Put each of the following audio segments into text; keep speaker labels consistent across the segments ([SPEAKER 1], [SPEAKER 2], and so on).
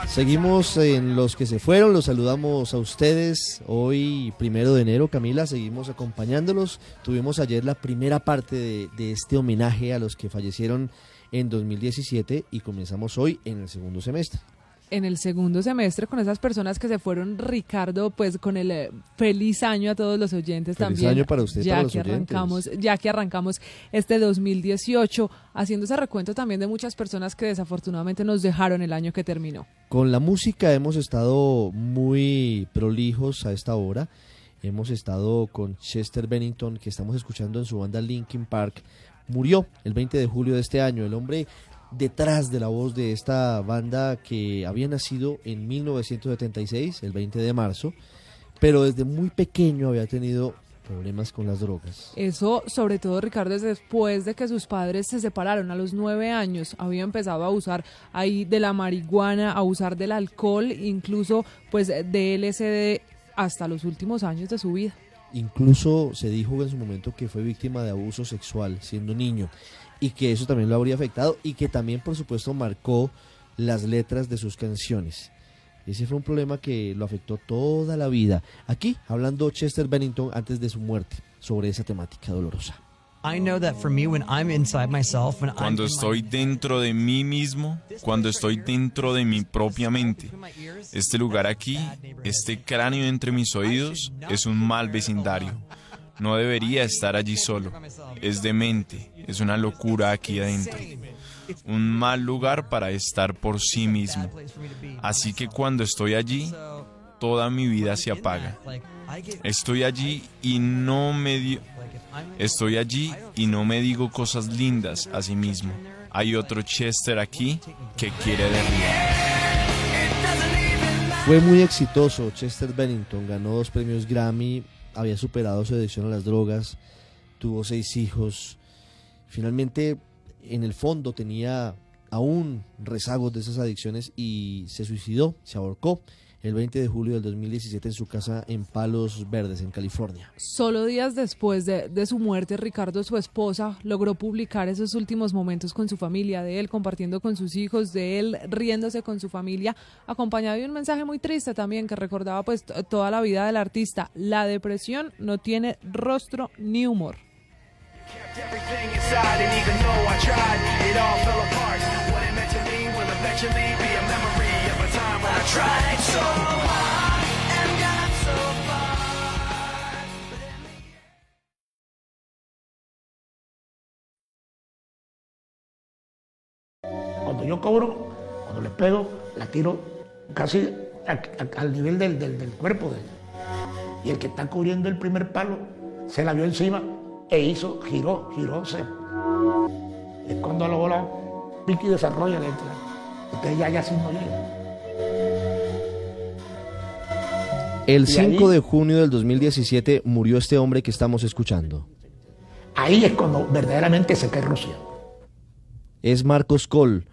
[SPEAKER 1] Seguimos en los que se fueron, los saludamos a ustedes hoy 1 de enero, Camila, seguimos acompañándolos. Tuvimos ayer la primera parte de este homenaje a los que fallecieron en 2017 y comenzamos hoy en el segundo semestre.
[SPEAKER 2] En el segundo semestre con esas personas que se fueron, Ricardo, pues con el feliz año a todos los oyentes
[SPEAKER 1] feliz
[SPEAKER 2] también.
[SPEAKER 1] Feliz año para usted, para los oyentes.
[SPEAKER 2] Ya que arrancamos este 2018, haciendo ese recuento también de muchas personas que desafortunadamente nos dejaron el año que terminó.
[SPEAKER 1] Con la música hemos estado muy prolijos a esta hora. Hemos estado con Chester Bennington, que estamos escuchando en su banda Linkin Park. Murió el 20 de julio de este año, el hombre detrás de la voz de esta banda que había nacido en 1976, el 20 de marzo, pero desde muy pequeño había tenido problemas con las drogas.
[SPEAKER 2] Eso, sobre todo, Ricardo, es después de que sus padres se separaron a los 9 años. Había empezado a usar ahí de la marihuana, a usar del alcohol, incluso pues de LSD hasta los últimos años de su vida.
[SPEAKER 1] Incluso se dijo en su momento que fue víctima de abuso sexual siendo niño y que eso también lo habría afectado y que también, por supuesto, marcó las letras de sus canciones. Ese fue un problema que lo afectó toda la vida. Aquí, hablando Chester Bennington antes de su muerte, sobre esa temática dolorosa.
[SPEAKER 3] Cuando estoy dentro de mí mismo, cuando estoy dentro de mi propia mente, este lugar aquí, este cráneo entre mis oídos, es un mal vecindario. No debería estar allí solo. Es demente, es una locura aquí adentro. Un mal lugar para estar por sí mismo. Así que cuando estoy allí, toda mi vida se apaga. Estoy allí y no me digo cosas lindas a sí mismo. Hay otro Chester aquí que quiere derribar.
[SPEAKER 1] Fue muy exitoso Chester Bennington, ganó 2 premios Grammy, había superado su adicción a las drogas, tuvo 6 hijos. Finalmente, en el fondo tenía aún rezagos de esas adicciones y se suicidó, se ahorcó el 20 de julio del 2017 en su casa en Palos Verdes, en California.
[SPEAKER 2] Solo días después de su muerte, Ricardo, su esposa, logró publicar esos últimos momentos con su familia, de él compartiendo con sus hijos, de él riéndose con su familia, acompañado de un mensaje muy triste también que recordaba pues toda la vida del artista. La depresión no tiene rostro ni humor.
[SPEAKER 4] Cuando yo cobro, cuando le pego, la tiro casi al nivel del cuerpo. Y el que está cubriendo el primer palo se la vio encima e giró. Es cuando a la bola pique y desarrolla la entrada. Entonces ya sí no llega.
[SPEAKER 1] El 5 de junio del 2017 murió este hombre que estamos escuchando.
[SPEAKER 4] Ahí es cuando verdaderamente se cae Rusia.
[SPEAKER 1] Es Marcos Kohl,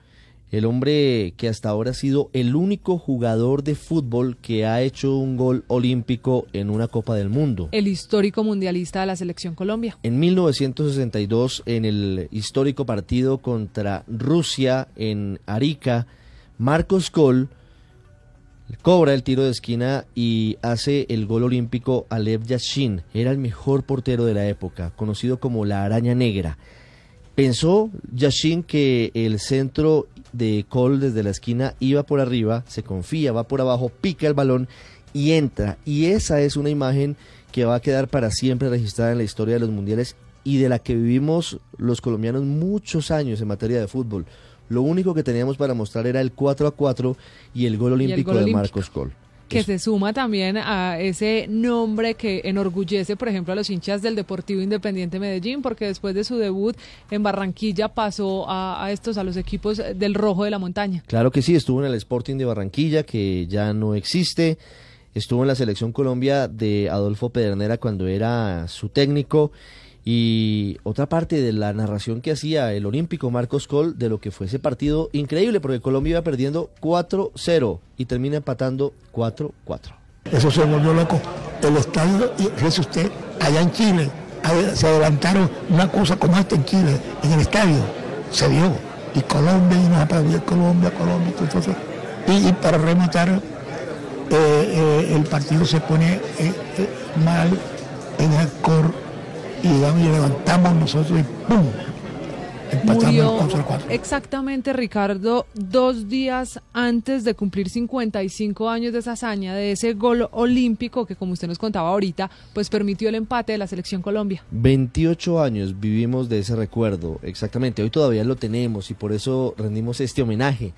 [SPEAKER 1] el hombre que hasta ahora ha sido el único jugador de fútbol que ha hecho un gol olímpico en una Copa del Mundo.
[SPEAKER 2] El histórico mundialista de la Selección Colombia.
[SPEAKER 1] En 1962, en el histórico partido contra Rusia en Arica, Marcos Kohl cobra el tiro de esquina y hace el gol olímpico a Lev Yashin. Era el mejor portero de la época, conocido como la Araña Negra. Pensó Yashin que el centro de Kohl desde la esquina iba por arriba, se confía, va por abajo, pica el balón y entra. Y esa es una imagen que va a quedar para siempre registrada en la historia de los mundiales y de la que vivimos los colombianos muchos años en materia de fútbol. Lo único que teníamos para mostrar era el 4-4 y el gol olímpico de Marcos Kohl.
[SPEAKER 2] Que se suma también a ese nombre que enorgullece, por ejemplo, a los hinchas del Deportivo Independiente Medellín, porque después de su debut en Barranquilla pasó a los equipos del Rojo de la Montaña.
[SPEAKER 1] Claro que sí, estuvo en el Sporting de Barranquilla, que ya no existe, estuvo en la Selección Colombia de Adolfo Pedernera cuando era su técnico, y otra parte de la narración que hacía el olímpico Marcos Kohl de lo que fue ese partido increíble, porque Colombia iba perdiendo 4-0 y termina empatando 4-4.
[SPEAKER 4] Eso se volvió loco. El estadio, y fíjese usted, allá en Chile, se adelantaron una cosa como esta en Chile, en el estadio, se dio. Y Colombia, y nos aplaudió Colombia, entonces Y para rematar, el partido se pone mal en el core y levantamos nosotros y ¡pum!
[SPEAKER 2] Murió exactamente, Ricardo, 2 días antes de cumplir 55 años de esa hazaña, de ese gol olímpico que, como usted nos contaba ahorita, pues permitió el empate de la Selección Colombia.
[SPEAKER 1] 28 años vivimos de ese recuerdo, exactamente, hoy todavía lo tenemos y por eso rendimos este homenaje.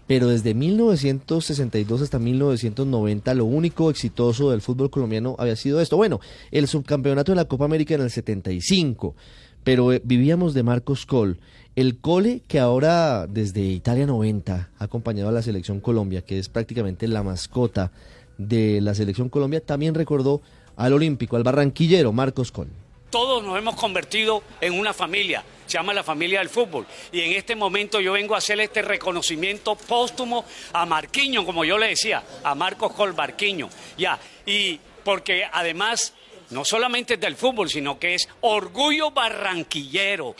[SPEAKER 1] Pero desde 1962 hasta 1990 lo único exitoso del fútbol colombiano había sido esto. Bueno, el subcampeonato de la Copa América en el 75, pero vivíamos de Marcos Coll. El Cole que ahora desde Italia 90 ha acompañado a la Selección Colombia, que es prácticamente la mascota de la Selección Colombia, también recordó al olímpico, al barranquillero Marcos Coll.
[SPEAKER 5] Todos nos hemos convertido en una familia, se llama la familia del fútbol. Y en este momento yo vengo a hacer este reconocimiento póstumo a Marquiño, como yo le decía, a Marcos Coll Barquiño. Ya, y porque además no solamente es del fútbol, sino que es orgullo barranquillero.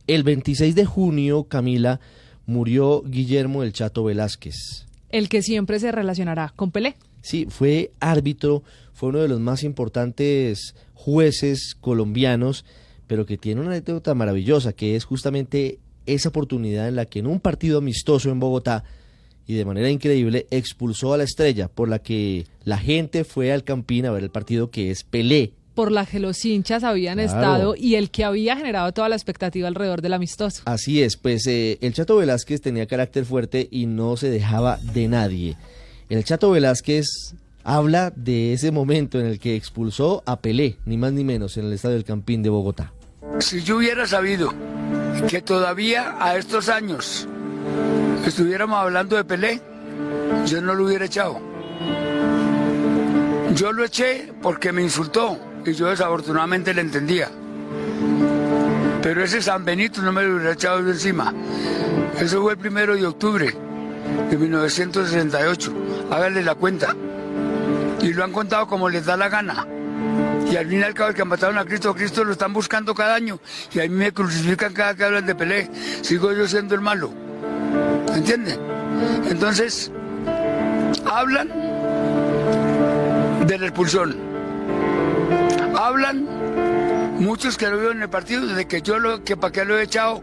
[SPEAKER 1] El 26 de junio, Camila, murió Guillermo el Chato Velázquez.
[SPEAKER 2] El que siempre se relacionará con Pelé.
[SPEAKER 1] Sí, fue árbitro, fue uno de los más importantes jueces colombianos, pero que tiene una anécdota maravillosa, que es justamente esa oportunidad en la que en un partido amistoso en Bogotá, y de manera increíble, expulsó a la estrella, por la que la gente fue al Campín a ver el partido, que es Pelé.
[SPEAKER 2] Por la que los hinchas habían estado y el que había generado toda la expectativa alrededor del amistoso.
[SPEAKER 1] Así es, pues el Chato Velázquez tenía carácter fuerte y no se dejaba de nadie. El Chato Velázquez habla de ese momento en el que expulsó a Pelé, ni más ni menos, en el Estadio del Campín de Bogotá.
[SPEAKER 6] Si yo hubiera sabido que todavía a estos años estuviéramos hablando de Pelé, yo no lo hubiera echado. Yo lo eché porque me insultó y yo desafortunadamente le entendía. Pero ese San Benito no me lo hubiera echado de encima. Eso fue el 1 de octubre de 1968. Háganle la cuenta. Y lo han contado como les da la gana. Y al fin y al cabo, el que mataron a Cristo lo están buscando cada año. Y a mí me crucifican cada que hablan de Pelé. Sigo yo siendo el malo. ¿Entienden? Entonces, hablan de la expulsión. Hablan muchos que lo vieron en el partido desde que para qué lo he echado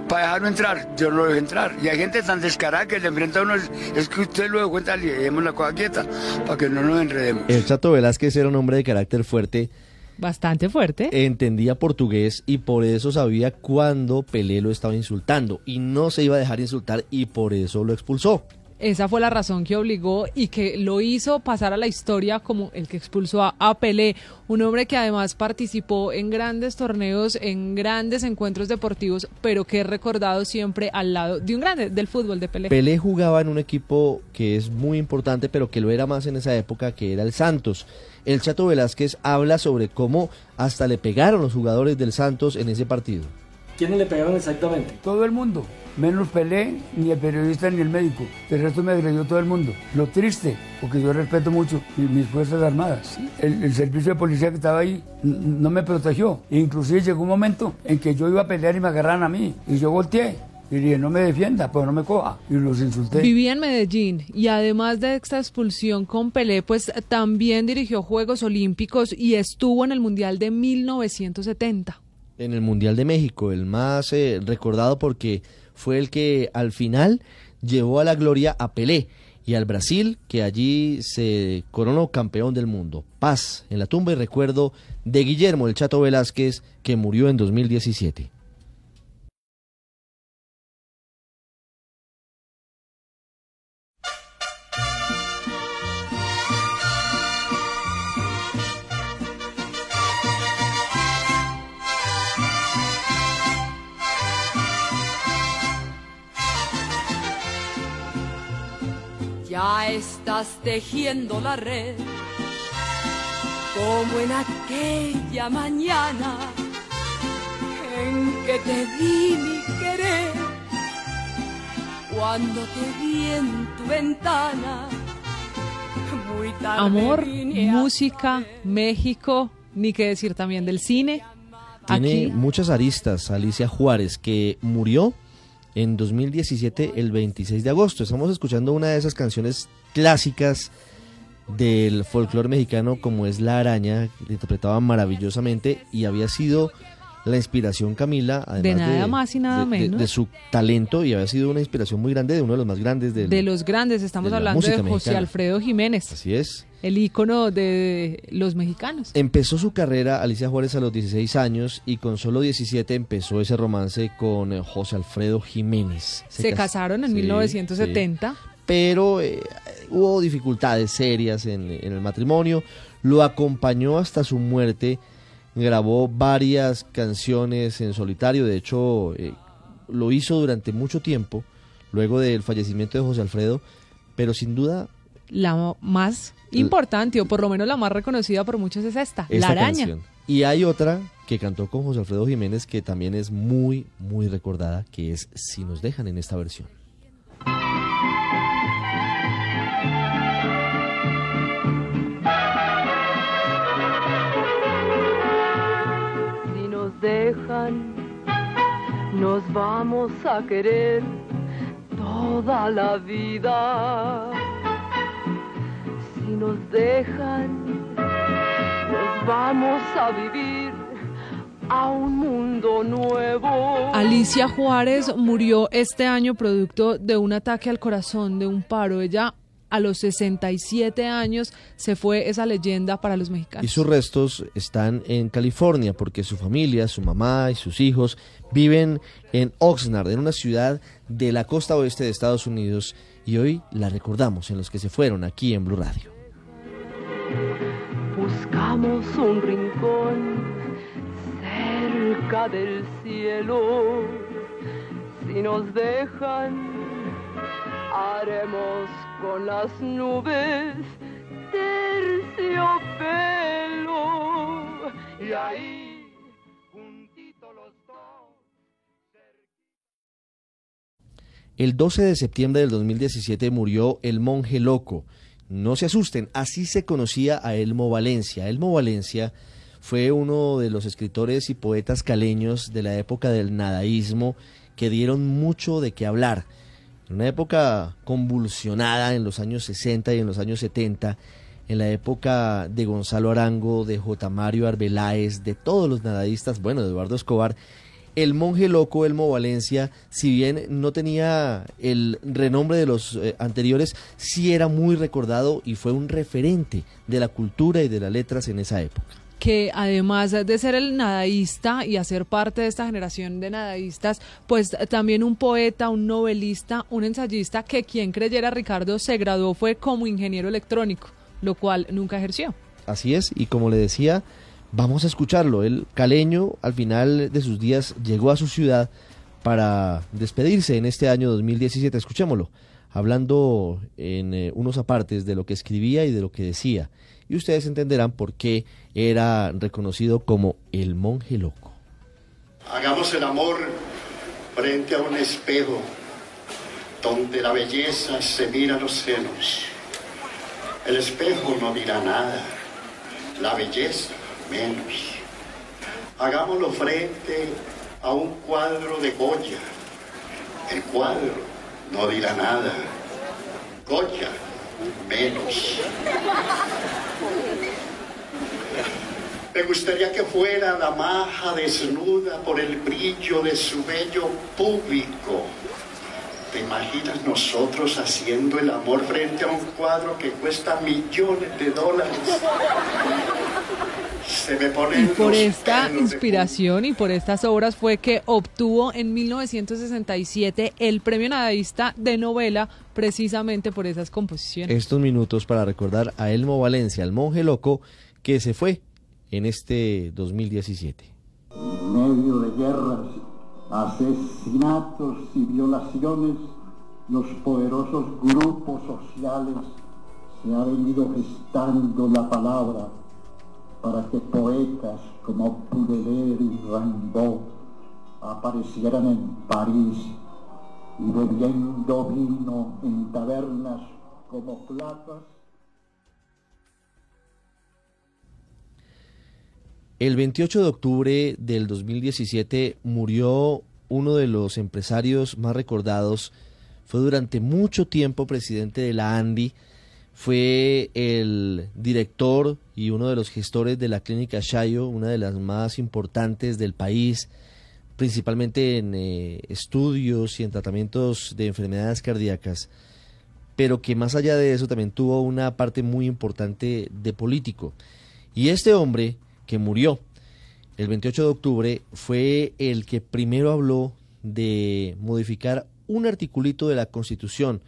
[SPEAKER 6] para dejarlo entrar. Yo no lo dejo entrar. Y hay gente tan descarada que le enfrenta a uno, es que usted lo dejó entrar y dejemos la cosa quieta para que no nos enredemos.
[SPEAKER 1] El Chato Velázquez era un hombre de carácter fuerte.
[SPEAKER 2] Bastante fuerte.
[SPEAKER 1] Entendía portugués y por eso sabía cuándo Pelé lo estaba insultando y no se iba a dejar insultar y por eso lo expulsó.
[SPEAKER 2] Esa fue la razón que obligó y que lo hizo pasar a la historia como el que expulsó a Pelé, un hombre que además participó en grandes torneos, en grandes encuentros deportivos, pero que es recordado siempre al lado de un grande del fútbol, de Pelé.
[SPEAKER 1] Pelé jugaba en un equipo que es muy importante, pero que lo era más en esa época, que era el Santos. El Chato Velázquez habla sobre cómo hasta le pegaron los jugadores del Santos en ese partido.
[SPEAKER 7] ¿Quiénes le pegaron exactamente?
[SPEAKER 6] Todo el mundo, menos Pelé, ni el periodista ni el médico. El resto me agredió todo el mundo. Lo triste, porque yo respeto mucho mis fuerzas armadas. El servicio de policía que estaba ahí no me protegió. Inclusive llegó un momento en que yo iba a pelear y me agarraron a mí. Y yo volteé. Y dije, no me defienda, pues no me coja. Y los insulté.
[SPEAKER 2] Vivía en Medellín y además de esta expulsión con Pelé, pues también dirigió Juegos Olímpicos y estuvo en el Mundial de 1970.
[SPEAKER 1] En el Mundial de México, el más recordado porque fue el que al final llevó a la gloria a Pelé y al Brasil, que allí se coronó campeón del mundo. Paz en la tumba y recuerdo de Guillermo el Chato Velázquez, que murió en 2017.
[SPEAKER 8] Ya estás tejiendo la red, como en aquella mañana en que te di mi querer, cuando te vi en tu ventana. Muy tarde
[SPEAKER 2] amor,
[SPEAKER 8] vine a
[SPEAKER 2] música, México, ni qué decir también del cine.
[SPEAKER 1] Tiene
[SPEAKER 2] Aquí
[SPEAKER 1] muchas aristas Alicia Juárez, que murió en 2017, el 26 de agosto. Estamos escuchando una de esas canciones clásicas del folclore mexicano, como es La Araña, que interpretaba maravillosamente y había sido la inspiración, Camila, además
[SPEAKER 2] de nada más y nada menos,
[SPEAKER 1] de su talento, y había sido una inspiración muy grande de uno de los más grandes
[SPEAKER 2] de los grandes. Estamos hablando de José
[SPEAKER 1] mexicana.
[SPEAKER 2] Alfredo Jiménez.
[SPEAKER 1] Así es.
[SPEAKER 2] El ícono de los mexicanos.
[SPEAKER 1] Empezó su carrera Alicia Juárez a los 16 años y con solo 17 empezó ese romance con José Alfredo Jiménez.
[SPEAKER 2] Se casaron en 1970.
[SPEAKER 1] Sí. Pero hubo dificultades serias en el matrimonio. Lo acompañó hasta su muerte. Grabó varias canciones en solitario. De hecho, lo hizo durante mucho tiempo, luego del fallecimiento de José Alfredo. Pero sin duda,
[SPEAKER 2] la más importante, o por lo menos la más reconocida por muchos, es esta La Araña.
[SPEAKER 1] Canción. Y hay otra que cantó con José Alfredo Jiménez que también es muy, muy recordada, que es Si nos dejan, en esta versión.
[SPEAKER 8] Si nos dejan, nos vamos a querer toda la vida. Si nos dejan, nos vamos a vivir a un mundo nuevo.
[SPEAKER 2] Alicia Juárez murió este año producto de un ataque al corazón, de un paro. Ella, a los 67 años, se fue, esa leyenda para los mexicanos.
[SPEAKER 1] Y sus restos están en California, porque su familia, su mamá y sus hijos viven en Oxnard, en una ciudad de la costa oeste de Estados Unidos, y hoy la recordamos en Los que se fueron, aquí en Blue Radio.
[SPEAKER 8] Buscamos un rincón cerca del cielo. Si nos dejan, haremos con las nubes terciopelo. Y ahí, juntitos los dos.
[SPEAKER 1] El 12 de septiembre del 2017 murió el monje loco. No se asusten, así se conocía a Elmo Valencia. Elmo Valencia fue uno de los escritores y poetas caleños de la época del nadaísmo que dieron mucho de qué hablar. En una época convulsionada en los años 60 y en los años 70, en la época de Gonzalo Arango, de J. Mario Arbeláez, de todos los nadaístas, bueno, de Eduardo Escobar, el monje loco Elmo Valencia, si bien no tenía el renombre de los anteriores, sí era muy recordado y fue un referente de la cultura y de las letras en esa época.
[SPEAKER 2] Que además de ser el nadaísta y hacer parte de esta generación de nadaístas, pues también un poeta, un novelista, un ensayista, que quien creyera, Ricardo, se graduó fue como ingeniero electrónico, lo cual nunca ejerció.
[SPEAKER 1] Así es, y como le decía, vamos a escucharlo. El caleño, al final de sus días, llegó a su ciudad para despedirse en este año 2017. Escuchémoslo, hablando en unos apartes de lo que escribía y de lo que decía. Y ustedes entenderán por qué era reconocido como el monje loco.
[SPEAKER 9] Hagamos el amor frente a un espejo donde la belleza se mira a los senos. El espejo no dirá nada, la belleza menos. Hagámoslo frente a un cuadro de Goya. El cuadro no dirá nada, Goya menos. Me gustaría que fuera la maja desnuda por el brillo de su vello público. ¿Te imaginas nosotros haciendo el amor frente a un cuadro que cuesta millones de dólares? Se me ponen
[SPEAKER 2] y por
[SPEAKER 9] los
[SPEAKER 2] esta
[SPEAKER 9] pelos
[SPEAKER 2] inspiración y por estas obras fue que obtuvo en 1967 el premio nadaísta de novela, precisamente por esas composiciones.
[SPEAKER 1] Estos minutos para recordar a Elmo Valencia, el monje loco que se fue en este 2017.
[SPEAKER 10] En medio de guerras, asesinatos y violaciones, los poderosos grupos sociales se ha venido gestando la palabra para que poetas como Baudelaire y Rimbaud aparecieran en París y bebiendo vino en tabernas como platas.
[SPEAKER 1] El 28 de octubre del 2017 murió uno de los empresarios más recordados, fue durante mucho tiempo presidente de la ANDI, fue el director y uno de los gestores de la Clínica Chayo, una de las más importantes del país, principalmente en estudios y en tratamientos de enfermedades cardíacas, pero que más allá de eso también tuvo una parte muy importante de político. Y este hombre que murió el 28 de octubre fue el que primero habló de modificar un articulito de la Constitución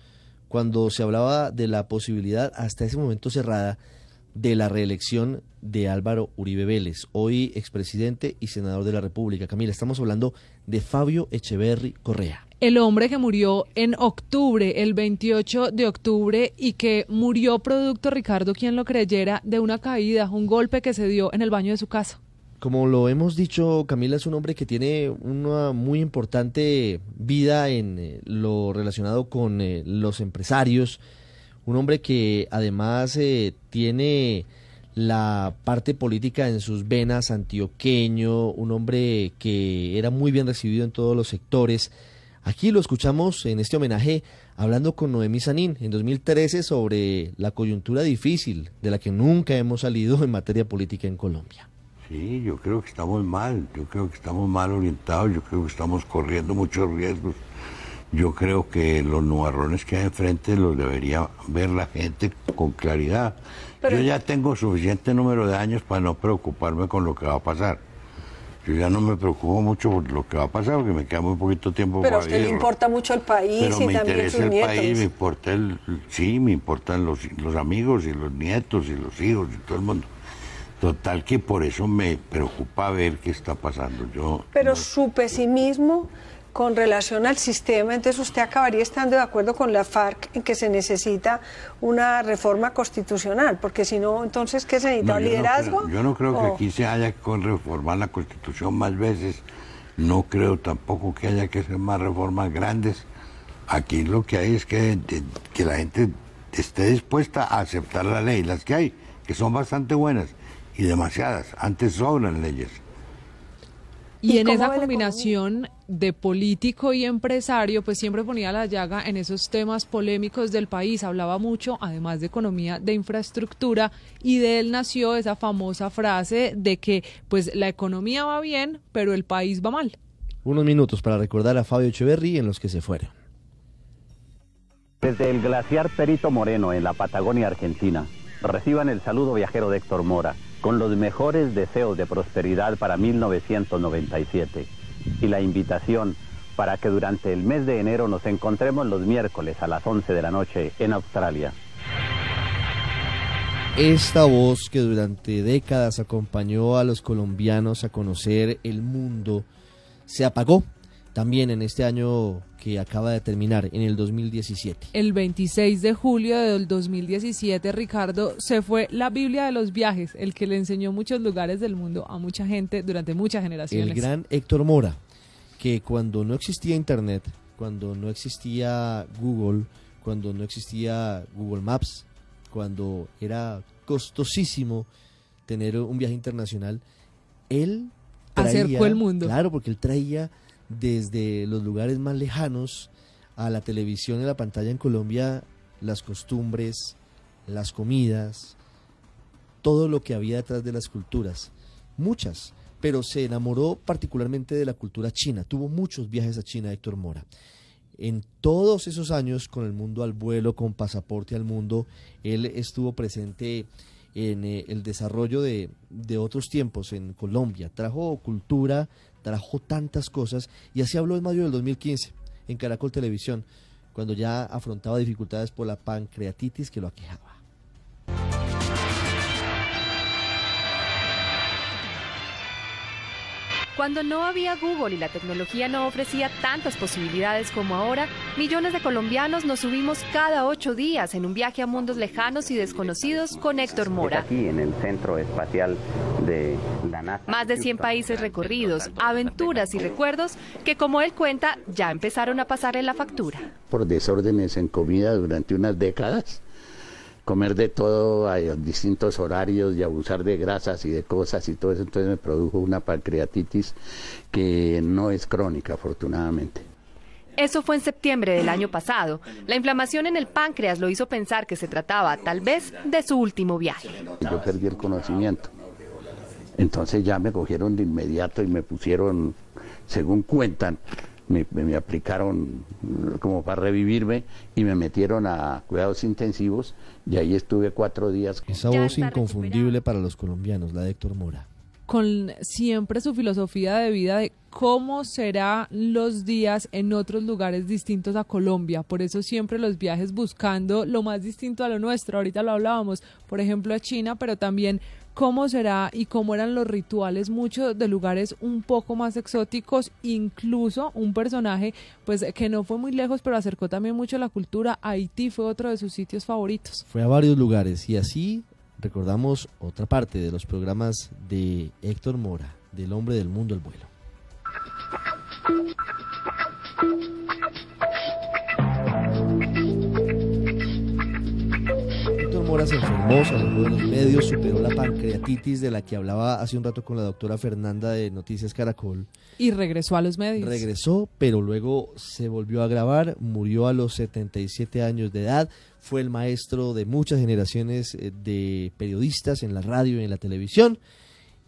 [SPEAKER 1] cuando se hablaba de la posibilidad, hasta ese momento cerrada, de la reelección de Álvaro Uribe Vélez, hoy expresidente y senador de la República. Camila, estamos hablando de Fabio Echeverry Correa.
[SPEAKER 2] El hombre que murió en octubre, el 28 de octubre, y que murió producto, Ricardo, quien lo creyera, de una caída, un golpe que se dio en el baño de su casa.
[SPEAKER 1] Como lo hemos dicho, Camila, es un hombre que tiene una muy importante vida en lo relacionado con los empresarios, un hombre que además tiene la parte política en sus venas, antioqueño, un hombre que era muy bien recibido en todos los sectores. Aquí lo escuchamos en este homenaje hablando con Noemí Sanín en 2013 sobre la coyuntura difícil de la que nunca hemos salido en materia política en Colombia.
[SPEAKER 11] Sí, yo creo que estamos mal, orientados, yo creo que estamos corriendo muchos riesgos. Yo creo que los nubarrones que hay enfrente los debería ver la gente con claridad. Pero yo ya tengo suficiente número de años para no preocuparme con lo que va a pasar. Yo ya no me preocupo mucho por lo que va a pasar, porque me queda muy poquito tiempo para vivir.
[SPEAKER 12] Pero a usted le importa mucho el país.
[SPEAKER 11] Pero
[SPEAKER 12] y
[SPEAKER 11] me
[SPEAKER 12] también
[SPEAKER 11] interesa
[SPEAKER 12] sus
[SPEAKER 11] el
[SPEAKER 12] nietos.
[SPEAKER 11] país, me importan los amigos y los nietos y los hijos y todo el mundo. Total que por eso me preocupa ver qué está pasando.
[SPEAKER 12] Pero su pesimismo con relación al sistema, entonces usted acabaría estando de acuerdo con la FARC en que se necesita una reforma constitucional, porque si no, entonces, ¿qué se necesita? ¿Liderazgo?
[SPEAKER 11] Yo no creo que aquí se haya que reformar la Constitución más veces, no creo tampoco que haya que hacer más reformas grandes. Aquí lo que hay es que la gente esté dispuesta a aceptar la ley, las que hay, que son bastante buenas y demasiadas, antes sobran leyes.
[SPEAKER 2] Y en esa combinación de político y empresario, pues siempre ponía la llaga en esos temas polémicos del país. Hablaba mucho, además de economía, de infraestructura, y de él nació esa famosa frase de que pues la economía va bien, pero el país va mal.
[SPEAKER 1] Unos minutos para recordar a Fabio Echeverry en los que se fueron.
[SPEAKER 13] Desde el glaciar Perito Moreno, en la Patagonia Argentina, reciban el saludo viajero de Héctor Mora, con los mejores deseos de prosperidad para 1997 y la invitación para que durante el mes de enero nos encontremos los miércoles a las 11 de la noche en Australia.
[SPEAKER 1] Esta voz que durante décadas acompañó a los colombianos a conocer el mundo se apagó también en este año que acaba de terminar, en el 2017.
[SPEAKER 2] El 26 de julio del 2017, Ricardo, se fue la Biblia de los viajes, el que le enseñó muchos lugares del mundo a mucha gente durante muchas generaciones.
[SPEAKER 1] El gran Héctor Mora, que cuando no existía Internet, cuando no existía Google, cuando no existía Google Maps, cuando era costosísimo tener un viaje internacional, él traía,
[SPEAKER 2] acercó el mundo.
[SPEAKER 1] Claro, porque él traía desde los lugares más lejanos a la televisión y la pantalla en Colombia las costumbres, las comidas, todo lo que había detrás de las culturas, muchas, pero se enamoró particularmente de la cultura china. Tuvo muchos viajes a China, Héctor Mora. En todos esos años, con El Mundo al Vuelo, con Pasaporte al Mundo, él estuvo presente en el desarrollo de otros tiempos en Colombia. Trajo cultura, trajo tantas cosas, y así habló en mayo del 2015 en Caracol Televisión, cuando ya afrontaba dificultades por la pancreatitis que lo aquejaba.
[SPEAKER 14] Cuando no había Google y la tecnología no ofrecía tantas posibilidades como ahora, millones de colombianos nos subimos cada 8 días en un viaje a mundos lejanos y desconocidos con Héctor Mora.
[SPEAKER 13] Aquí en el Centro Espacial de la NASA.
[SPEAKER 14] Más de 100 países recorridos, aventuras y recuerdos que, como él cuenta, ya empezaron a pasar en la factura.
[SPEAKER 10] Por desórdenes en comida durante unas décadas,
[SPEAKER 15] comer de todo a distintos horarios y abusar de grasas y de cosas y todo eso, entonces me produjo una pancreatitis que no es crónica, afortunadamente.
[SPEAKER 14] Eso fue en septiembre del año pasado. La inflamación en el páncreas lo hizo pensar que se trataba, tal vez, de su último viaje.
[SPEAKER 15] Yo perdí el conocimiento. Entonces ya me cogieron de inmediato y me pusieron, según cuentan, me aplicaron como para revivirme y me metieron a cuidados intensivos y ahí estuve 4 días.
[SPEAKER 1] Esa voz inconfundible para los colombianos, la de Héctor Mora.
[SPEAKER 2] Con siempre su filosofía de vida de cómo serán los días en otros lugares distintos a Colombia. Por eso siempre los viajes buscando lo más distinto a lo nuestro. Ahorita lo hablábamos, por ejemplo, a China, pero también cómo será y cómo eran los rituales, muchos de lugares un poco más exóticos, incluso un personaje pues que no fue muy lejos, pero acercó también mucho la cultura. Haití fue otro de sus sitios favoritos.
[SPEAKER 1] Fue a varios lugares y así recordamos otra parte de los programas de Héctor Mora, del hombre del mundo al vuelo. Héctor Mora se enfermó, se alejó de los medios, superó la pancreatitis de la que hablaba hace un rato con la doctora Fernanda de Noticias Caracol.
[SPEAKER 2] Y regresó a los medios.
[SPEAKER 1] Regresó, pero luego se volvió a grabar, murió a los 77 años de edad, fue el maestro de muchas generaciones de periodistas en la radio y en la televisión.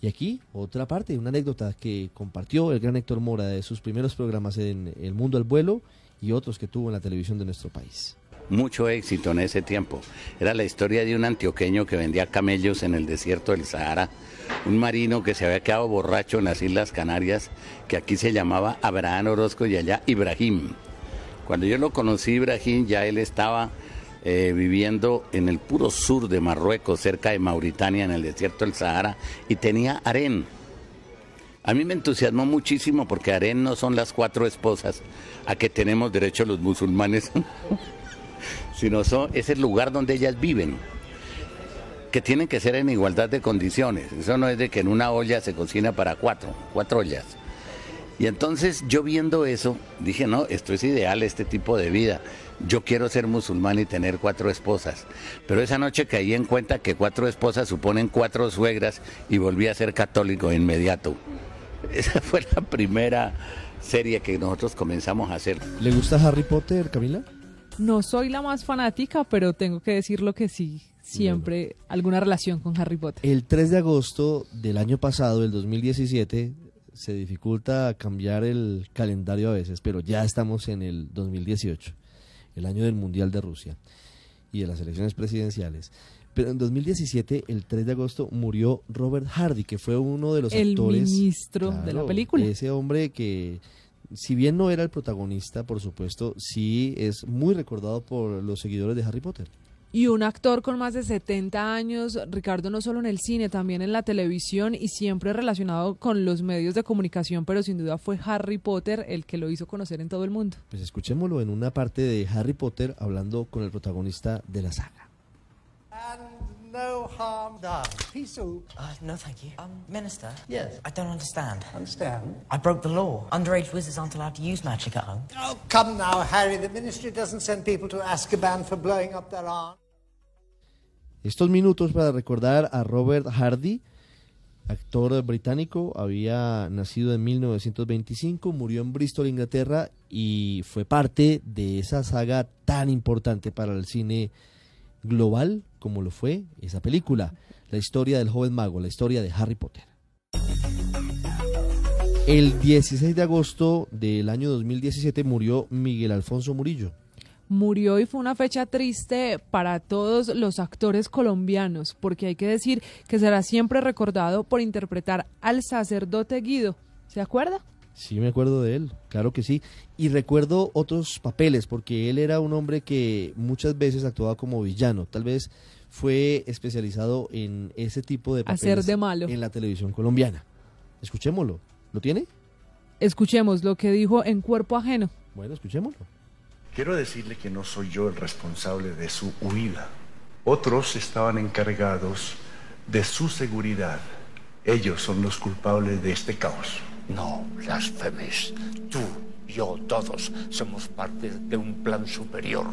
[SPEAKER 1] Y aquí otra parte, una anécdota que compartió el gran Héctor Mora de sus primeros programas en El Mundo al Vuelo y otros que tuvo en la televisión de nuestro país.
[SPEAKER 15] Mucho éxito en ese tiempo. Era la historia de un antioqueño que vendía camellos en el desierto del Sahara, un marino que se había quedado borracho en las Islas Canarias, que aquí se llamaba Abraham Orozco y allá Ibrahim. Cuando yo lo conocí, Ibrahim, ya él estaba viviendo en el puro sur de Marruecos, cerca de Mauritania, en el desierto del Sahara, y tenía harén. A mí me entusiasmó muchísimo porque harén no son las 4 esposas a que tenemos derecho los musulmanes, sino es el lugar donde ellas viven, que tienen que ser en igualdad de condiciones. Eso no es de que en una olla se cocina para 4 ollas. Y entonces yo viendo eso, dije, no, esto es ideal, este tipo de vida. Yo quiero ser musulmán y tener 4 esposas. Pero esa noche caí en cuenta que 4 esposas suponen 4 suegras y volví a ser católico de inmediato. Esa fue la primera serie que nosotros comenzamos a hacer.
[SPEAKER 1] ¿Le gusta Harry Potter, Camila?
[SPEAKER 2] No soy la más fanática, pero tengo que decirlo que sí, siempre alguna relación con Harry Potter.
[SPEAKER 1] El 3 de agosto del año pasado, el 2017, se dificulta cambiar el calendario a veces, pero ya estamos en el 2018, el año del Mundial de Rusia y de las elecciones presidenciales. Pero en 2017, el 3 de agosto, murió Robert Hardy, que fue uno de los actores...
[SPEAKER 2] El ministro de la película.
[SPEAKER 1] Ese hombre que, si bien no era el protagonista, por supuesto, sí es muy recordado por los seguidores de Harry Potter.
[SPEAKER 2] Y un actor con más de 70 años, Ricardo, no solo en el cine, también en la televisión y siempre relacionado con los medios de comunicación, pero sin duda fue Harry Potter el que lo hizo conocer en todo el mundo.
[SPEAKER 1] Pues escuchémoslo en una parte de Harry Potter hablando con el protagonista de la saga.
[SPEAKER 16] No harm done. Pea soup. No, thank you. Minister? Yes? I don't understand. Understand? I broke the law. Underage wizards aren't allowed to use magic at home. Oh, come now, Harry. The ministry doesn't send people to Azkaban for blowing up their aunt.
[SPEAKER 1] Estos minutos para recordar a Robert Hardy, actor británico, había nacido en 1925, murió en Bristol, Inglaterra, y fue parte de esa saga tan importante para el cine global como lo fue esa película, la historia del joven mago, la historia de Harry Potter. El 16 de agosto del año 2017 murió Miguel Alfonso Murillo.
[SPEAKER 2] Murió y fue una fecha triste para todos los actores colombianos, porque hay que decir que será siempre recordado por interpretar al sacerdote Guido. ¿Se acuerda?
[SPEAKER 1] Sí, me acuerdo de él, claro que sí. Y recuerdo otros papeles, porque él era un hombre que muchas veces actuaba como villano. Tal vez fue especializado en ese tipo de papeles.
[SPEAKER 2] Hacer de malo.
[SPEAKER 1] En la televisión colombiana. Escuchémoslo. ¿Lo tiene?
[SPEAKER 2] Escuchemos lo que dijo en Cuerpo Ajeno.
[SPEAKER 1] Bueno, escuchémoslo.
[SPEAKER 17] Quiero decirle que no soy yo el responsable de su huida. Otros estaban encargados de su seguridad. Ellos son los culpables de este caos.
[SPEAKER 18] No blasfemes. Tú, yo, todos somos parte de un plan superior.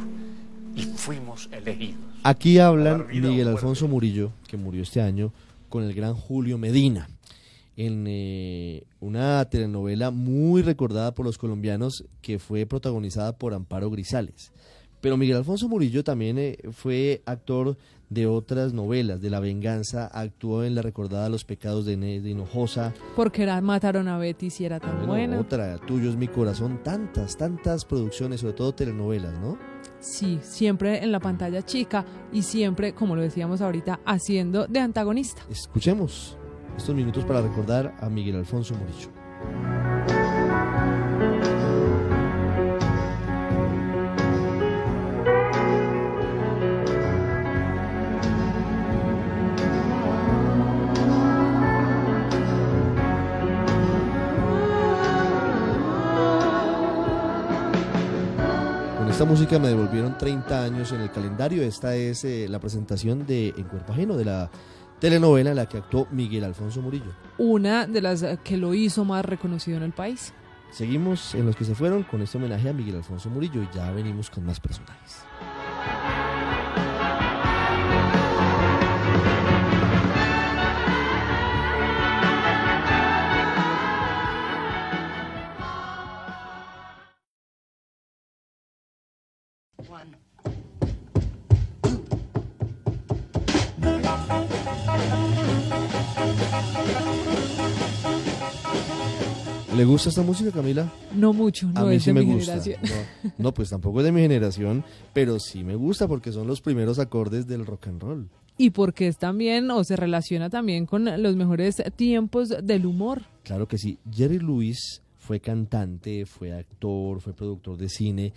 [SPEAKER 18] y fuimos elegidos.
[SPEAKER 1] Aquí hablan Miguel Alfonso Murillo, que murió este año, con el gran Julio Medina, en una telenovela muy recordada por los colombianos que fue protagonizada por Amparo Grisales. Pero Miguel Alfonso Murillo también fue actor de otras novelas, de La Venganza, actuó en la recordada Los Pecados de Hinojosa.
[SPEAKER 2] Porque mataron a Betty si era tan buena.
[SPEAKER 1] Otra, Tuyo es mi corazón, tantas producciones, sobre todo telenovelas, ¿no?
[SPEAKER 2] Sí, siempre en la pantalla chica y siempre, como lo decíamos ahorita, haciendo de antagonista.
[SPEAKER 1] Escuchemos estos minutos para recordar a Miguel Alfonso Murillo. Esta música me devolvieron 30 años en el calendario. Esta es la presentación de En Cuerpo Ajeno, de la telenovela en la que actuó Miguel Alfonso Murillo.
[SPEAKER 2] Una de las que lo hizo más reconocido en el país.
[SPEAKER 1] Seguimos en Los que se fueron con este homenaje a Miguel Alfonso Murillo y ya venimos con más personajes. ¿Le gusta esta música, Camila?
[SPEAKER 2] No mucho, no es de mi generación.
[SPEAKER 1] No, pues tampoco es de mi generación, pero sí me gusta porque son los primeros acordes del rock and roll.
[SPEAKER 2] Y porque es también, o se relaciona también con los mejores tiempos del humor.
[SPEAKER 1] Claro que sí. Jerry Lewis fue cantante, fue actor, fue productor de cine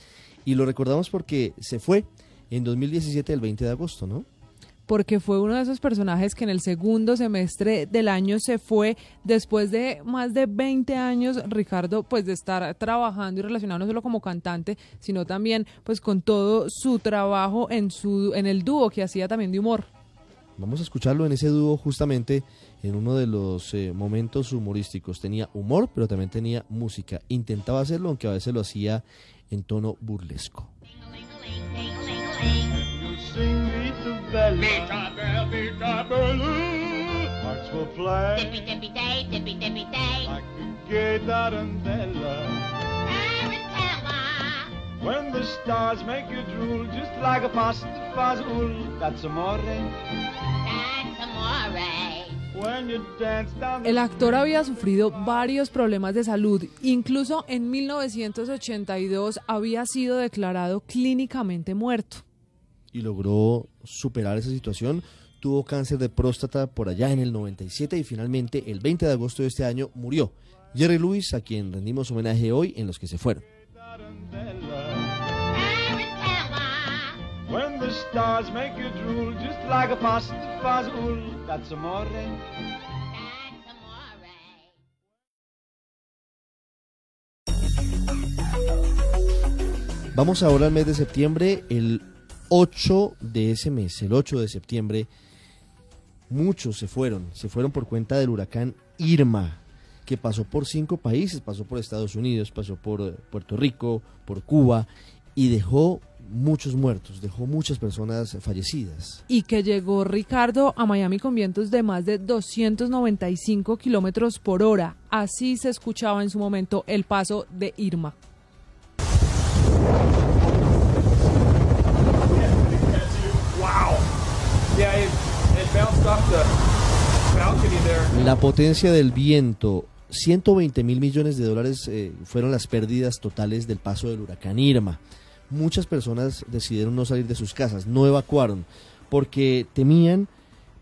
[SPEAKER 1] y lo recordamos porque se fue en 2017, el 20 de agosto, ¿no?
[SPEAKER 2] Porque fue uno de esos personajes que en el segundo semestre del año se fue después de más de 20 años, Ricardo, pues de estar trabajando y relacionado no solo como cantante, sino también pues con todo su trabajo en el dúo que hacía también de humor.
[SPEAKER 1] Vamos a escucharlo en ese dúo justamente en uno de los momentos humorísticos. Tenía humor, pero también tenía música. Intentaba hacerlo, aunque a veces lo hacía en tono burlesco.
[SPEAKER 19] Sing Vita Bella, Vita Bella, hearts will play, tippy tippy tay, tippy tippy tay, like a gay tarantella. When the stars make you drool, just like a pasta fazool, that's amore. That's amore. When you dance down.
[SPEAKER 2] El actor había sufrido varios problemas de salud, incluso en 1982 había sido declarado clínicamente muerto.
[SPEAKER 1] Y logró superar esa situación, tuvo cáncer de próstata por allá en el 97 y finalmente el 20 de agosto de este año murió. Jerry Lewis, a quien rendimos homenaje hoy en Los que se fueron.
[SPEAKER 19] When the stars make you drool, just like a pasta fazool, that's amore.
[SPEAKER 1] Vamos ahora al mes de septiembre, el 8 de ese mes, el 8 de septiembre, muchos se fueron por cuenta del huracán Irma, que pasó por 5 países, pasó por Estados Unidos, pasó por Puerto Rico, por Cuba, y dejó muchos muertos, dejó muchas personas fallecidas.
[SPEAKER 2] Y que llegó, Ricardo, a Miami con vientos de más de 295 kilómetros por hora. Así se escuchaba en su momento el paso de Irma.
[SPEAKER 1] La potencia del viento, 120.000 millones de dólares fueron las pérdidas totales del paso del huracán Irma. Muchas personas decidieron no salir de sus casas, no evacuaron, porque temían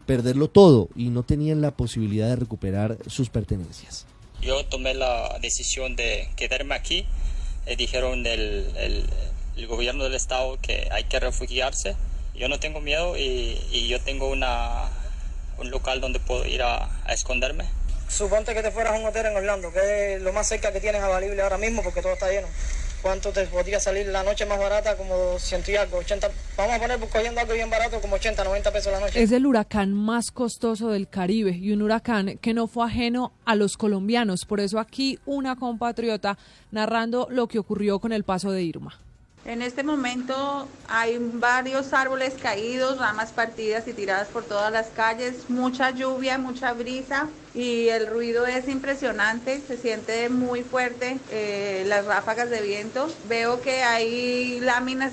[SPEAKER 1] perderlo todo y no tenían la posibilidad de recuperar sus pertenencias.
[SPEAKER 20] Yo tomé la decisión de quedarme aquí. Dijeron el gobierno del estado que hay que refugiarse. Yo no tengo miedo y yo tengo un local donde puedo ir a esconderme.
[SPEAKER 21] Suponte que te fueras a un hotel en Orlando, que es lo más cerca que tienes avalible ahora mismo porque todo está lleno. ¿Cuánto te podría salir la noche más barata? Como 100 y algo, 80. Vamos a poner cogiendo algo bien barato, como 80, 90 pesos la noche.
[SPEAKER 2] Es el huracán más costoso del Caribe y un huracán que no fue ajeno a los colombianos. Por eso aquí una compatriota narrando lo que ocurrió con el paso de Irma.
[SPEAKER 18] En este momento hay varios árboles caídos, ramas partidas y tiradas por todas las calles, mucha lluvia, mucha brisa y el ruido es impresionante, se siente muy fuerte las ráfagas de viento. Veo que hay láminas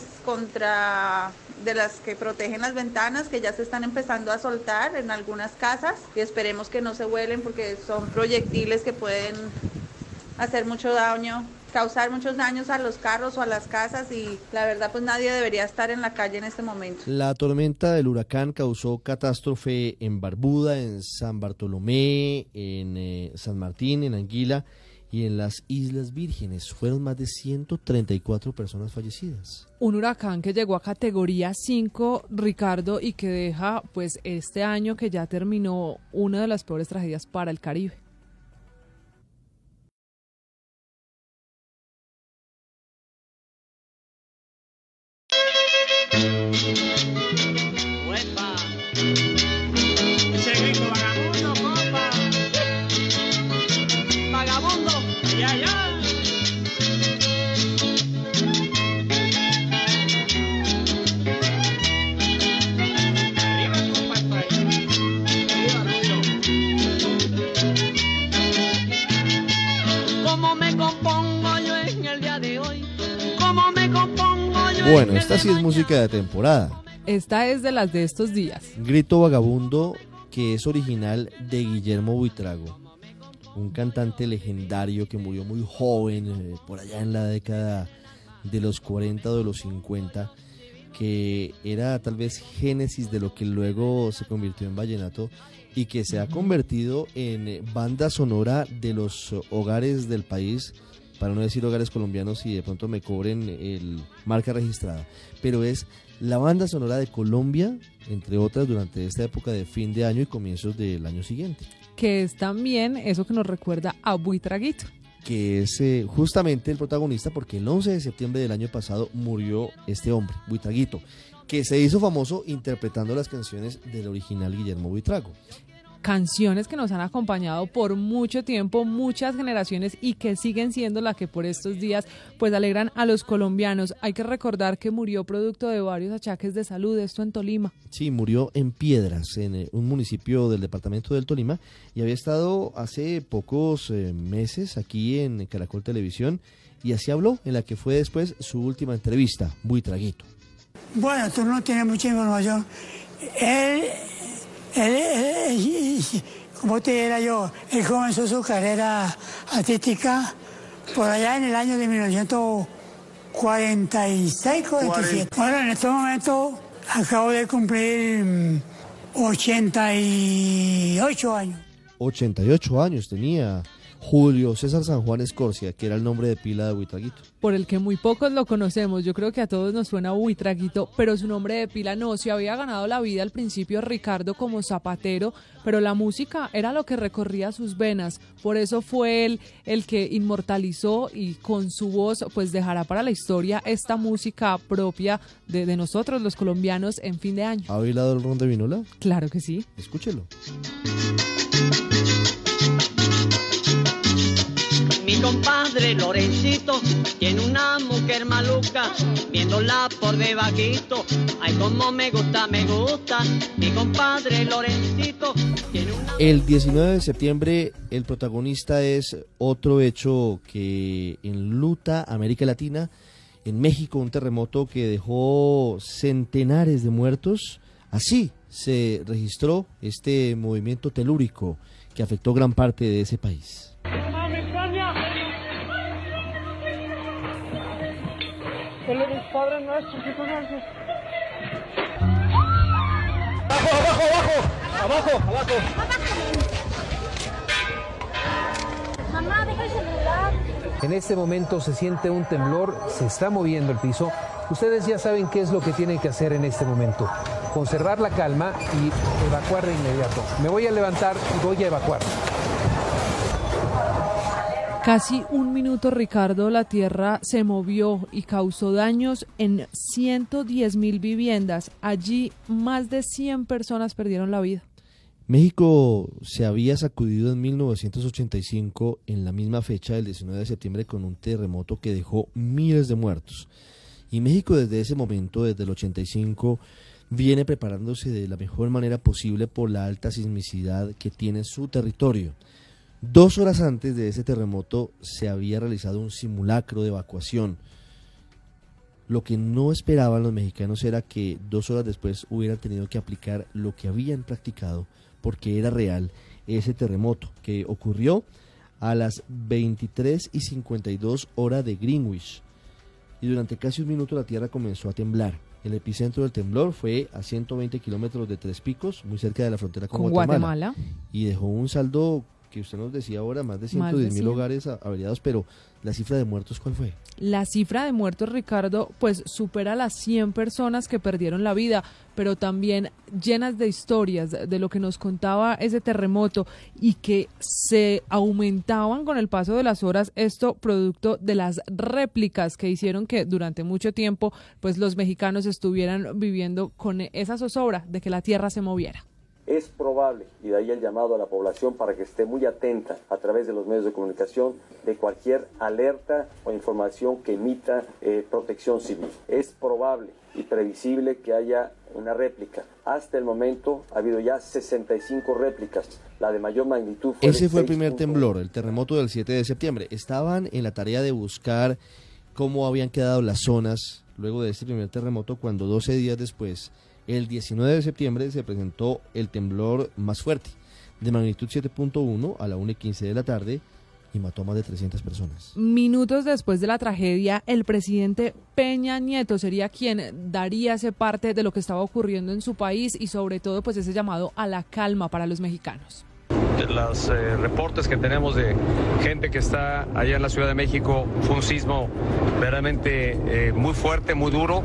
[SPEAKER 18] de las que protegen las ventanas que ya se están empezando a soltar en algunas casas y esperemos que no se vuelen porque son proyectiles que pueden hacer mucho daño, causar muchos daños a los carros o a las casas y la verdad pues nadie debería estar en la calle en este momento.
[SPEAKER 1] La tormenta del huracán causó catástrofe en Barbuda, en San Bartolomé, en San Martín, en Anguila y en las Islas Vírgenes. Fueron más de 134 personas fallecidas.
[SPEAKER 2] Un huracán que llegó a categoría 5, Ricardo, y que deja pues este año que ya terminó una de las peores tragedias para el Caribe.
[SPEAKER 19] ¡Uepa! Ese grito vagabundo, compa. Vagabundo, ya, ya. Arriba, compa, estoy. Arriba, Lucho. ¿Cómo me compongo yo en el día de hoy? ¿Cómo me compongo yo?
[SPEAKER 1] Bueno, esta sí es música de temporada.
[SPEAKER 2] Esta es de las de estos días.
[SPEAKER 1] Grito Vagabundo, que es original de Guillermo Buitrago, un cantante legendario que murió muy joven, por allá en la década de los 40 o de los 50, que era tal vez génesis de lo que luego se convirtió en vallenato y que se ha convertido en banda sonora de los hogares del país, para no decir hogares colombianos y de pronto me cobren el marca registrada, pero es la banda sonora de Colombia, entre otras, durante esta época de fin de año y comienzos del año siguiente.
[SPEAKER 2] Que es también eso que nos recuerda a Buitraguito.
[SPEAKER 1] Que es justamente el protagonista porque el 11 de septiembre del año pasado murió este hombre, Buitraguito, que se hizo famoso interpretando las canciones del original Guillermo Buitrago.
[SPEAKER 2] Canciones que nos han acompañado por mucho tiempo, muchas generaciones y que siguen siendo la que por estos días pues alegran a los colombianos. Hay que recordar que murió producto de varios achaques de salud, esto en Tolima.
[SPEAKER 1] Sí, murió en Piedras, en un municipio del departamento del Tolima, y había estado hace pocos meses aquí en Caracol Televisión y así habló en la que fue después su última entrevista, Buitraguito.
[SPEAKER 22] Bueno, tú no tienes mucha información. Él, como te dijera yo, él comenzó su carrera artística por allá en el año de 1946-47. Bueno, en este momento acabo de cumplir 88 años.
[SPEAKER 1] 88 años tenía Julio César San Juan Escorcia, que era el nombre de pila de Buitraguito.
[SPEAKER 2] Por el que muy pocos lo conocemos, yo creo que a todos nos suena Buitraguito, pero su nombre de pila no. Se había ganado la vida al principio Ricardo como zapatero, pero la música era lo que recorría sus venas, por eso fue él el que inmortalizó y con su voz pues dejará para la historia esta música propia de nosotros los colombianos en fin de año.
[SPEAKER 1] ¿Ha bailado el ron de vinola?
[SPEAKER 2] Claro que sí.
[SPEAKER 1] Escúchelo.
[SPEAKER 19] Mi compadre Lorencito tiene una mujer maluca, viéndola por debajito. Ay, como me gusta, mi compadre Lorencito tiene una...
[SPEAKER 1] El 19 de septiembre el protagonista es otro hecho que enluta América Latina. En México, un terremoto que dejó centenares de muertos. Así se registró este movimiento telúrico que afectó gran parte de ese país.
[SPEAKER 19] Padre nuestro que estás haciendo. Abajo.
[SPEAKER 23] Mamá, deja el celular.
[SPEAKER 24] En este momento se siente un temblor, se está moviendo el piso. Ustedes ya saben qué es lo que tienen que hacer en este momento. Conservar la calma y evacuar de inmediato. Me voy a levantar y voy a evacuar.
[SPEAKER 2] Casi un minuto, Ricardo, la tierra se movió y causó daños en 110.000 viviendas. Allí más de 100 personas perdieron la vida.
[SPEAKER 1] México se había sacudido en 1985 en la misma fecha del 19 de septiembre con un terremoto que dejó miles de muertos. Y México desde ese momento, desde el 85, viene preparándose de la mejor manera posible por la alta sismicidad que tiene su territorio. 2 horas antes de ese terremoto se había realizado un simulacro de evacuación. Lo que no esperaban los mexicanos era que 2 horas después hubieran tenido que aplicar lo que habían practicado, porque era real ese terremoto que ocurrió a las 23:52 horas de Greenwich. Y durante casi un minuto la tierra comenzó a temblar. El epicentro del temblor fue a 120 kilómetros de Tres Picos, muy cerca de la frontera con Guatemala. Y dejó un saldo que usted nos decía ahora, más de 110.000 hogares averiados, pero la cifra de muertos, ¿cuál fue?
[SPEAKER 2] La cifra de muertos, Ricardo, pues supera las 100 personas que perdieron la vida, pero también llenas de historias de lo que nos contaba ese terremoto y que se aumentaban con el paso de las horas, esto producto de las réplicas que hicieron que durante mucho tiempo pues los mexicanos estuvieran viviendo con esa zozobra de que la tierra se moviera.
[SPEAKER 3] Es probable, y de ahí el llamado a la población para que esté muy atenta a través de los medios de comunicación de cualquier alerta o información que emita Protección Civil. Es probable y previsible que haya una réplica. Hasta el momento ha habido ya 65 réplicas. La de mayor magnitud fue
[SPEAKER 1] Ese fue el primer temblor, el terremoto del 7 de septiembre. Estaban en la tarea de buscar cómo habían quedado las zonas luego de este primer terremoto, cuando 12 días después, el 19 de septiembre, se presentó el temblor más fuerte, de magnitud 7.1 a la 1:15 de la tarde, y mató a más de 300 personas.
[SPEAKER 2] Minutos después de la tragedia, el presidente Peña Nieto sería quien daría ese parte de lo que estaba ocurriendo en su país y sobre todo pues ese llamado a la calma para los mexicanos.
[SPEAKER 4] Los reportes que tenemos de gente que está allá en la Ciudad de México, fue un sismo verdaderamente muy fuerte, muy duro.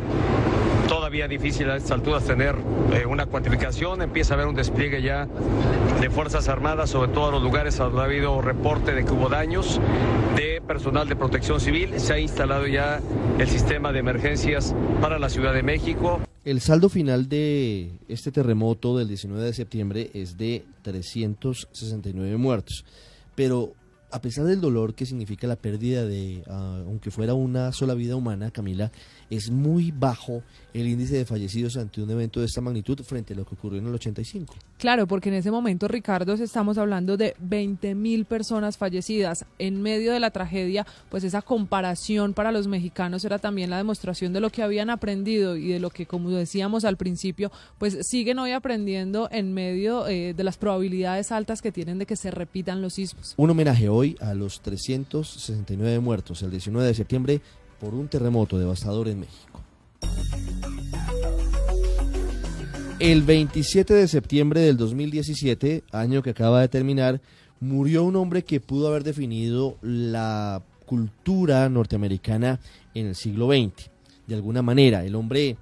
[SPEAKER 4] Todavía difícil a estas alturas tener una cuantificación. Empieza a haber un despliegue ya de Fuerzas Armadas sobre todos los lugares donde ha habido reporte de que hubo daños, de personal de Protección Civil. Se ha instalado ya el sistema de emergencias para la Ciudad de México.
[SPEAKER 1] El saldo final de este terremoto del 19 de septiembre es de 369 muertos, pero a pesar del dolor que significa la pérdida de, aunque fuera una sola vida humana, Camila, es muy bajo el índice de fallecidos ante un evento de esta magnitud frente a lo que ocurrió en el 85.
[SPEAKER 2] Claro, porque en ese momento, Ricardo, estamos hablando de 20.000 personas fallecidas. En medio de la tragedia, pues esa comparación para los mexicanos era también la demostración de lo que habían aprendido y de lo que, como decíamos al principio, pues siguen hoy aprendiendo en medio de las probabilidades altas que tienen de que se repitan los sismos.
[SPEAKER 1] Un homenaje hoy a los 369 muertos el 19 de septiembre por un terremoto devastador en México. El 27 de septiembre del 2017, año que acaba de terminar, murió un hombre que pudo haber definido la cultura norteamericana en el siglo XX. De alguna manera, el hombre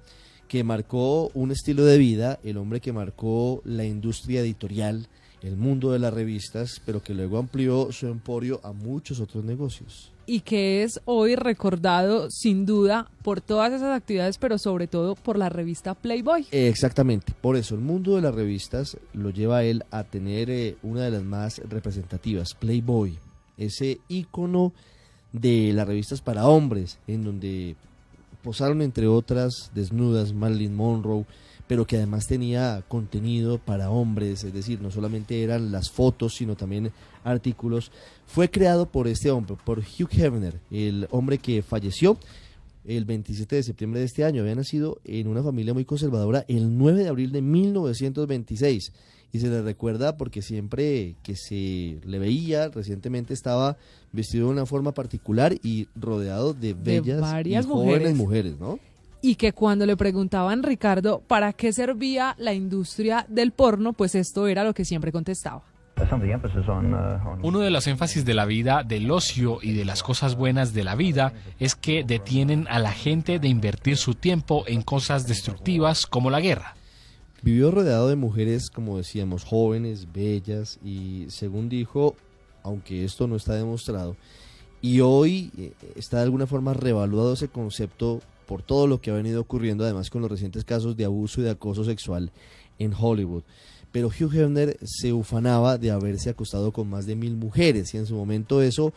[SPEAKER 1] que marcó un estilo de vida, el hombre que marcó la industria editorial, el mundo de las revistas, pero que luego amplió su emporio a muchos otros negocios.
[SPEAKER 2] Y que es hoy recordado sin duda por todas esas actividades, pero sobre todo por la revista Playboy.
[SPEAKER 1] Exactamente, por eso el mundo de las revistas lo lleva a él a tener una de las más representativas, Playboy, ese ícono de las revistas para hombres, en donde posaron entre otras desnudas Marilyn Monroe, pero que además tenía contenido para hombres, es decir, no solamente eran las fotos, sino también artículos. Fue creado por este hombre, por Hugh Hefner, el hombre que falleció el 27 de septiembre de este año. Había nacido en una familia muy conservadora el 9 de abril de 1926 y se le recuerda porque siempre que se le veía, recientemente estaba vestido de una forma particular y rodeado de bellas y jóvenes mujeres, ¿no?
[SPEAKER 2] Y que cuando le preguntaban, Ricardo, ¿para qué servía la industria del porno? Pues esto era lo que siempre contestaba.
[SPEAKER 5] Uno de los énfasis de la vida, del ocio y de las cosas buenas de la vida es que detienen a la gente de invertir su tiempo en cosas destructivas como la guerra.
[SPEAKER 1] Vivió rodeado de mujeres, como decíamos, jóvenes, bellas y, según dijo, aunque esto no está demostrado, y hoy está de alguna forma revaluado ese concepto por todo lo que ha venido ocurriendo, además con los recientes casos de abuso y de acoso sexual en Hollywood. Pero Hugh Hefner se ufanaba de haberse acostado con más de 1000 mujeres y en su momento eso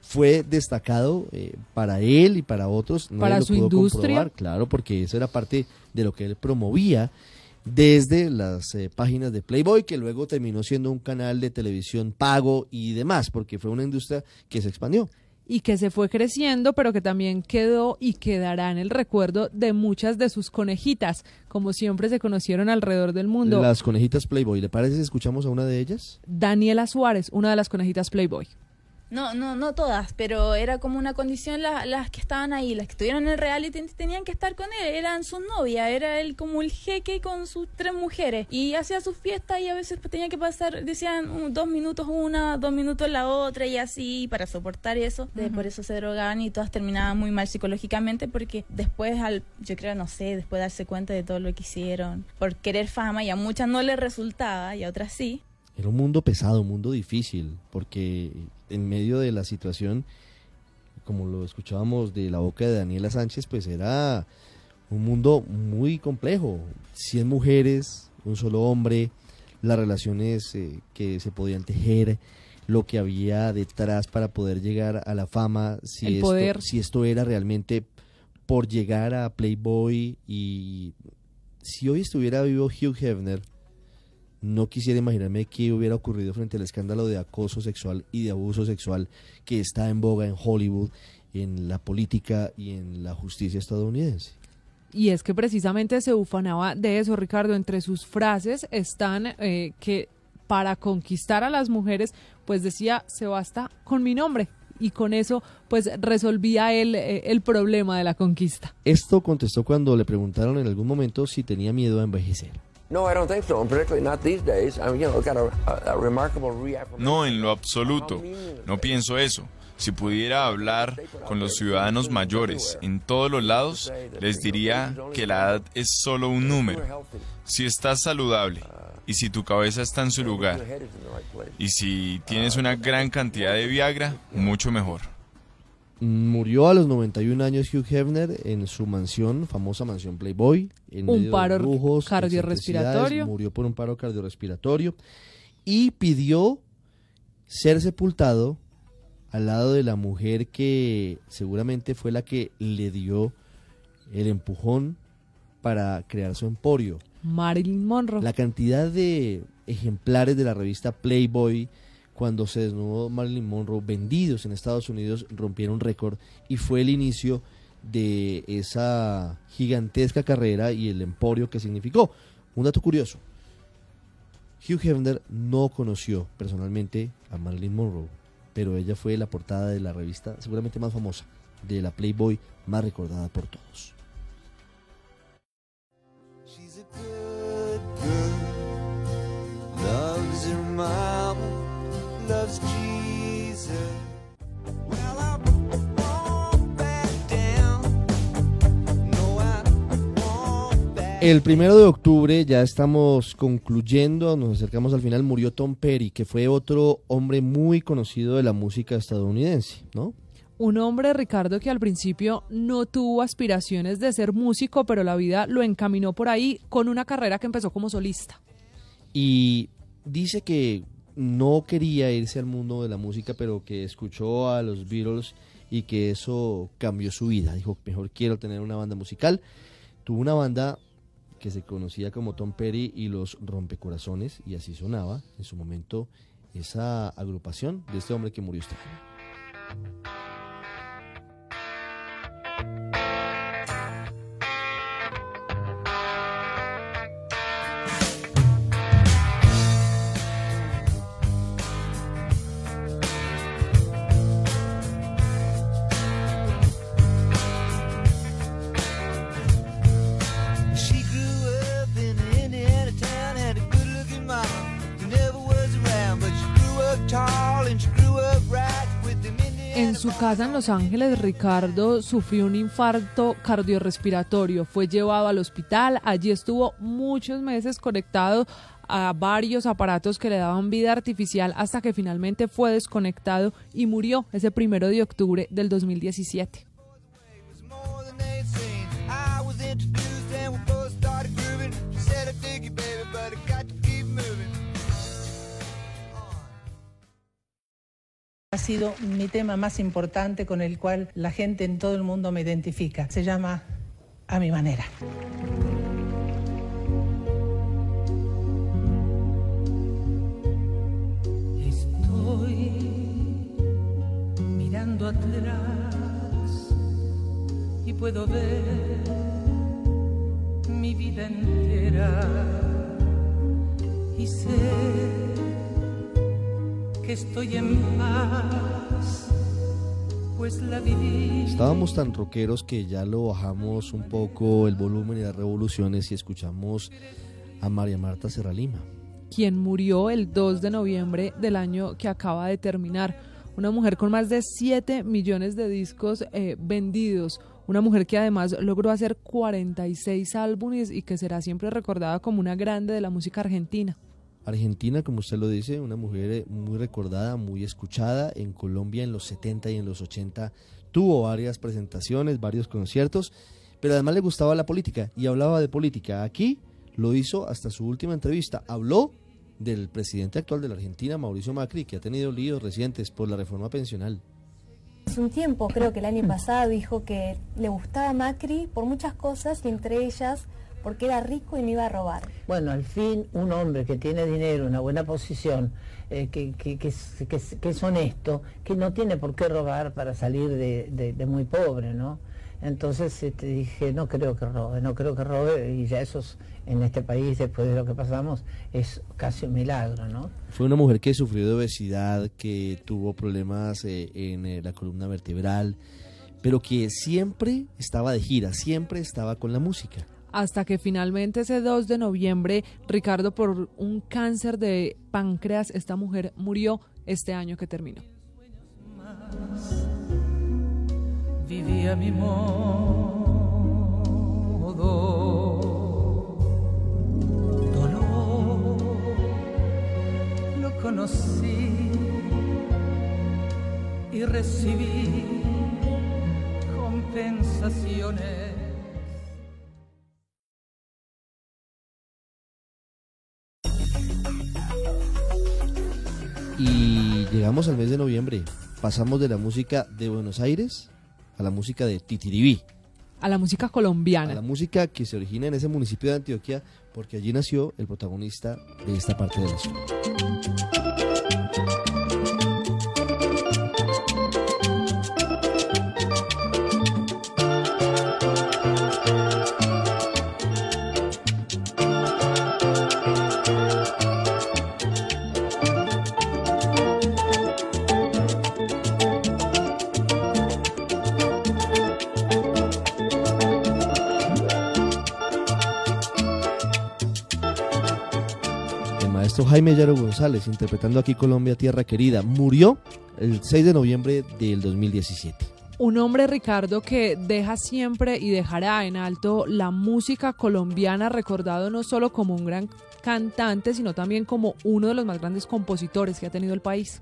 [SPEAKER 1] fue destacado para él y para otros.
[SPEAKER 2] Para
[SPEAKER 1] lo
[SPEAKER 2] su
[SPEAKER 1] pudo
[SPEAKER 2] industria.
[SPEAKER 1] comprobar, claro, porque eso era parte de lo que él promovía desde las páginas de Playboy, que luego terminó siendo un canal de televisión pago y demás, porque fue una industria que se expandió.
[SPEAKER 2] Y que se fue creciendo, pero que también quedó y quedará en el recuerdo de muchas de sus conejitas, como siempre se conocieron alrededor del mundo.
[SPEAKER 1] Las conejitas Playboy, ¿le parece si escuchamos a una de ellas?
[SPEAKER 2] Daniela Suárez, una de las conejitas Playboy.
[SPEAKER 6] No todas, pero era como una condición las que estaban ahí, las que estuvieron en el reality tenían que estar con él, eran sus novias, era él como el jeque con sus 3 mujeres y hacía sus fiestas y a veces tenía que pasar, decían 2 minutos una, 2 minutos la otra y así para soportar eso. Por eso se drogaban y todas terminaban muy mal psicológicamente porque después yo creo, no sé, después de darse cuenta de todo lo que hicieron por querer fama y a muchas no les resultaba y a otras sí.
[SPEAKER 1] Era un mundo pesado, un mundo difícil, porque en medio de la situación, como lo escuchábamos de la boca de Daniela Sánchez, pues era un mundo muy complejo. 100 mujeres, un solo hombre, las relaciones que se podían tejer, lo que había detrás para poder llegar a la fama, si esto era realmente por llegar a Playboy. Y si hoy estuviera vivo Hugh Hefner, no quisiera imaginarme qué hubiera ocurrido frente al escándalo de acoso sexual y de abuso sexual que está en boga en Hollywood, en la política y en la justicia estadounidense.
[SPEAKER 2] Y es que precisamente se ufanaba de eso, Ricardo. Entre sus frases están que para conquistar a las mujeres, pues decía, se basta con mi nombre. Y con eso, pues resolvía él el problema de la conquista.
[SPEAKER 1] Esto contestó cuando le preguntaron en algún momento si tenía miedo a envejecer.
[SPEAKER 7] No, I don't think so, and particularly not these days. I mean, got a remarkable reaffirmation.
[SPEAKER 8] No, en lo absoluto. No pienso eso. Si pudiera hablar con los ciudadanos mayores en todos los lados, les diría que la edad es solo un número. Si estás saludable y si tu cabeza está en su lugar y si tienes una gran cantidad de Viagra, mucho mejor.
[SPEAKER 1] Murió a los 91 años Hugh Hefner en su mansión, famosa mansión Playboy, en
[SPEAKER 2] un
[SPEAKER 1] medio
[SPEAKER 2] paro
[SPEAKER 1] de lujos,
[SPEAKER 2] cardiorrespiratorio.
[SPEAKER 1] Murió por un paro cardiorrespiratorio y pidió ser sepultado al lado de la mujer que seguramente fue la que le dio el empujón para crear su emporio.
[SPEAKER 2] Marilyn Monroe.
[SPEAKER 1] La cantidad de ejemplares de la revista Playboy cuando se desnudó Marilyn Monroe vendidos en Estados Unidos rompieron récord y fue el inicio de esa gigantesca carrera y el emporio que significó. Un dato curioso: Hugh Hefner no conoció personalmente a Marilyn Monroe, pero ella fue la portada de la revista seguramente más famosa, de la Playboy más recordada por todos.
[SPEAKER 23] She's a good girl, loves her mama, loves Jesus. Well, I won't back down. No, I won't back.
[SPEAKER 1] El 1 de octubre, ya estamos concluyendo, nos acercamos al final, murió Tom Petty, que fue otro hombre muy conocido de la música estadounidense, ¿no?
[SPEAKER 2] Un hombre, Ricardo, que al principio no tuvo aspiraciones de ser músico, pero la vida lo encaminó por ahí con una carrera que empezó como solista.
[SPEAKER 1] Y dice que no quería irse al mundo de la música, pero que escuchó a los Beatles y que eso cambió su vida. Dijo, mejor quiero tener una banda musical. Tuvo una banda que se conocía como Tom Petty y los Rompecorazones, y así sonaba en su momento esa agrupación de este hombre que murió este año.
[SPEAKER 2] En su casa en Los Ángeles, Ricardo sufrió un infarto cardiorrespiratorio, fue llevado al hospital, allí estuvo muchos meses conectado a varios aparatos que le daban vida artificial hasta que finalmente fue desconectado y murió ese 1 de octubre del 2017.
[SPEAKER 9] sido mi tema más importante con el cual la gente en todo el mundo me identifica. Se llama A mi manera. Estoy mirando atrás y puedo ver mi vida entera y sé que estoy en paz, pues la viví.
[SPEAKER 1] Estábamos tan rockeros que ya lo bajamos un poco el volumen y las revoluciones y escuchamos a María Marta Serralima,
[SPEAKER 2] quien murió el 2 de noviembre del año que acaba de terminar. Una mujer con más de 7 millones de discos vendidos. Una mujer que además logró hacer 46 álbumes y que será siempre recordada como una grande de la música argentina.
[SPEAKER 1] Argentina, como usted lo dice, una mujer muy recordada, muy escuchada. En Colombia en los 70 y en los 80 tuvo varias presentaciones, varios conciertos, pero además le gustaba la política y hablaba de política. Aquí lo hizo hasta su última entrevista. Habló del presidente actual de la Argentina, Mauricio Macri, que ha tenido líos recientes por la reforma pensional.
[SPEAKER 11] Hace un tiempo, creo que el año pasado, dijo que le gustaba Macri por muchas cosas y entre ellas porque era rico y no iba a robar.
[SPEAKER 12] Bueno, al fin un hombre que tiene dinero, una buena posición, que es honesto, que no tiene por qué robar para salir de muy pobre, ¿no? Entonces dije, no creo que robe, y ya eso en este país, después de lo que pasamos, es casi un milagro, ¿no?
[SPEAKER 1] Fue una mujer que sufrió de obesidad, que tuvo problemas en la columna vertebral, pero que siempre estaba de gira, siempre estaba con la música.
[SPEAKER 2] Hasta que finalmente ese 2 de noviembre, Ricardo, por un cáncer de páncreas, esta mujer murió este año que terminó.
[SPEAKER 9] Vivía a mi modo, dolor, lo conocí y recibí compensaciones.
[SPEAKER 1] Y llegamos al mes de noviembre, pasamos de la música de Buenos Aires a la música de Titiribí.
[SPEAKER 2] A la música colombiana.
[SPEAKER 1] A la música que se origina en ese municipio de Antioquia, porque allí nació el protagonista de esta parte de la ciudad. Jaime Yaro González, interpretando aquí Colombia, Tierra Querida, murió el 6 de noviembre del 2017.
[SPEAKER 2] Un hombre, Ricardo, que deja siempre y dejará en alto la música colombiana, recordado no solo como un gran cantante, sino también como uno de los más grandes compositores que ha tenido el país.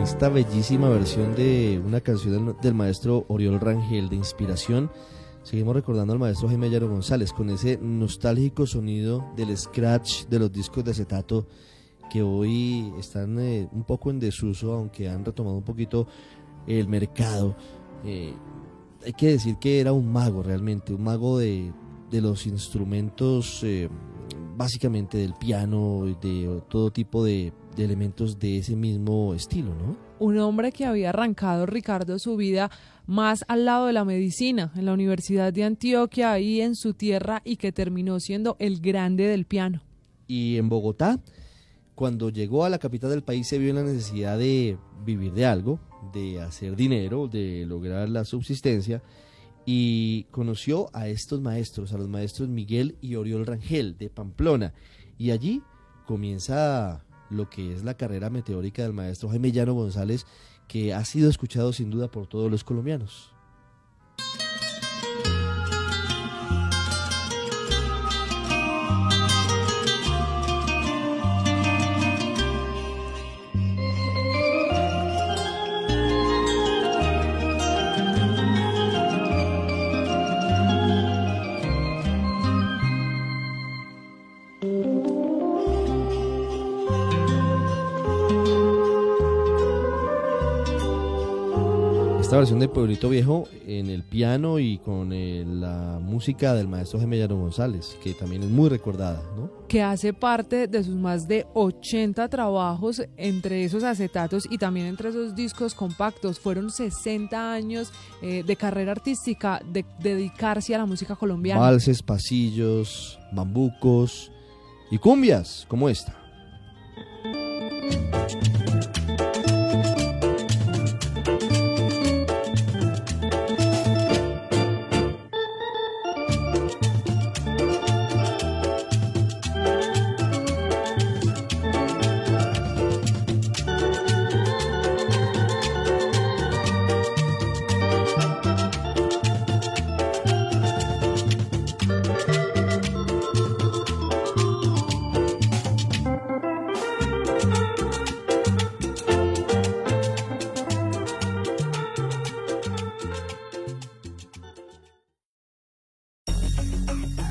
[SPEAKER 1] Esta bellísima versión de una canción del maestro Oriol Rangel de Inspiración. Seguimos recordando al maestro Jaime Yaro González con ese nostálgico sonido del scratch de los discos de acetato que hoy están un poco en desuso, aunque han retomado un poquito el mercado. Hay que decir que era un mago realmente, un mago de los instrumentos, básicamente del piano, de todo tipo de elementos de ese mismo estilo, ¿no?
[SPEAKER 2] Un hombre que había arrancado, Ricardo, su vida más al lado de la medicina, en la Universidad de Antioquia, ahí en su tierra, y que terminó siendo el grande del piano.
[SPEAKER 1] Y en Bogotá, cuando llegó a la capital del país, se vio en la necesidad de vivir de algo, de hacer dinero, de lograr la subsistencia, y conoció a estos maestros, a los maestros Miguel y Oriol Rangel de Pamplona, y allí comienza lo que es la carrera meteórica del maestro Jaime Yaro González, que ha sido escuchado sin duda por todos los colombianos. esta versión de Pueblito Viejo en el piano y con la música del maestro Gemellano González, que también es muy recordada, ¿no?
[SPEAKER 2] Que hace parte de sus más de 80 trabajos, entre esos acetatos y también entre esos discos compactos. Fueron 60 años de carrera artística, de dedicarse a la música colombiana.
[SPEAKER 1] Valses, pasillos, bambucos y cumbias como esta.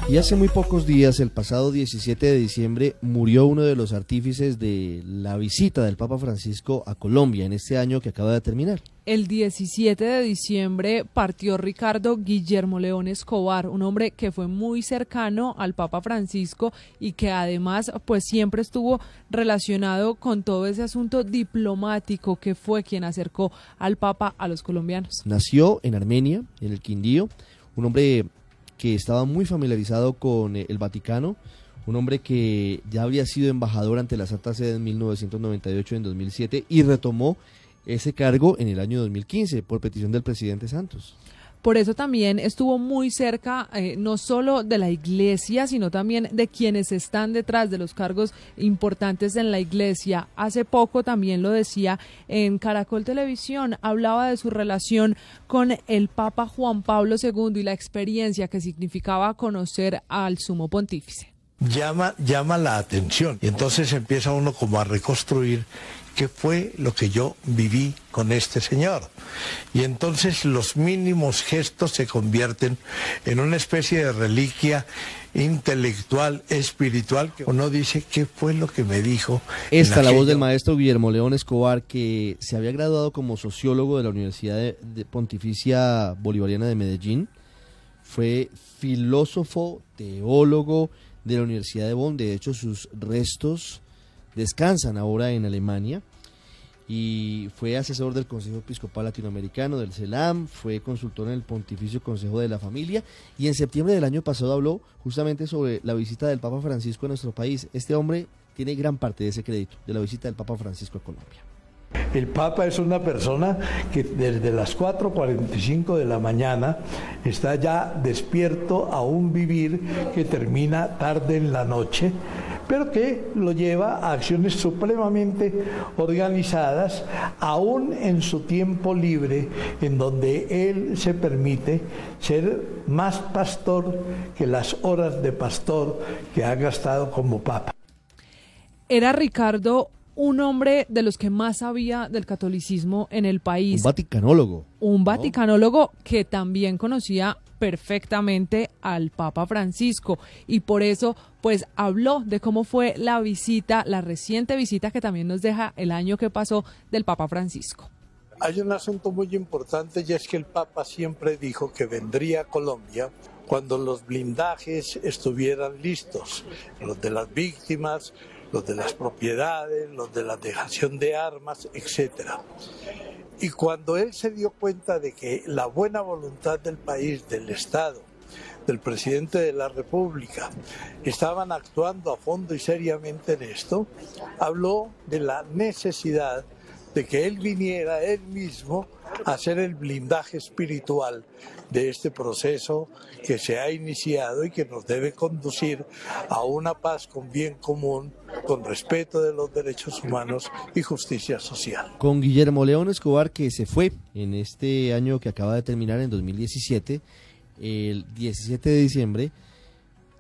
[SPEAKER 1] Y hace muy pocos días, el pasado 17 de diciembre, murió uno de los artífices de la visita del Papa Francisco a Colombia en este año que acaba de terminar.
[SPEAKER 2] El 17 de diciembre partió Ricardo Guillermo León Escobar, un hombre que fue muy cercano al Papa Francisco y que además pues siempre estuvo relacionado con todo ese asunto diplomático, que fue quien acercó al Papa a los colombianos.
[SPEAKER 1] Nació en Armenia, en el Quindío, un hombre que estaba muy familiarizado con el Vaticano, un hombre que ya había sido embajador ante la Santa Sede en 1998 y en 2007 y retomó ese cargo en el año 2015 por petición del presidente Santos.
[SPEAKER 2] Por eso también estuvo muy cerca no solo de la iglesia, sino también de quienes están detrás de los cargos importantes en la iglesia. Hace poco también lo decía en Caracol Televisión, hablaba de su relación con el Papa Juan Pablo II y la experiencia que significaba conocer al Sumo Pontífice.
[SPEAKER 10] Llama la atención y entonces empieza uno como a reconstruir qué fue lo que yo viví con este señor. Y entonces los mínimos gestos se convierten en una especie de reliquia intelectual, espiritual, que uno dice, ¿qué fue lo que me dijo?
[SPEAKER 1] Esta la voz del maestro Guillermo León Escobar, que se había graduado como sociólogo de la Universidad de Pontificia Bolivariana de Medellín, fue filósofo, teólogo de la Universidad de Bonn. De hecho, sus restos descansan ahora en Alemania, y fue asesor del Consejo Episcopal Latinoamericano, del CELAM, fue consultor en el Pontificio Consejo de la Familia, y en septiembre del año pasado habló justamente sobre la visita del Papa Francisco a nuestro país. Este hombre tiene gran parte de ese crédito de la visita del Papa Francisco a Colombia.
[SPEAKER 10] El Papa es una persona que desde las 4:45 de la mañana está ya despierto a un vivir que termina tarde en la noche, pero que lo lleva a acciones supremamente organizadas, aún en su tiempo libre, en donde él se permite ser más pastor que las horas de pastor que ha gastado como Papa.
[SPEAKER 2] Era Ricardo un hombre de los que más sabía del catolicismo en el país.
[SPEAKER 1] Un vaticanólogo.
[SPEAKER 2] Un vaticanólogo que también conocía perfectamente al Papa Francisco, y por eso pues habló de cómo fue la visita, la reciente visita que también nos deja el año que pasó del Papa Francisco.
[SPEAKER 10] Hay un asunto muy importante, y es que el Papa siempre dijo que vendría a Colombia cuando los blindajes estuvieran listos, los de las víctimas, los de las propiedades, los de la dejación de armas, etcétera. Y cuando él se dio cuenta de que la buena voluntad del país, del Estado, del presidente de la República, estaban actuando a fondo y seriamente en esto, habló de la necesidad de que él viniera él mismo a hacer el blindaje espiritual de este proceso que se ha iniciado y que nos debe conducir a una paz con bien común, con respeto de los derechos humanos y justicia social.
[SPEAKER 1] Con Guillermo León Escobar, que se fue en este año que acaba de terminar, en 2017, el 17 de diciembre,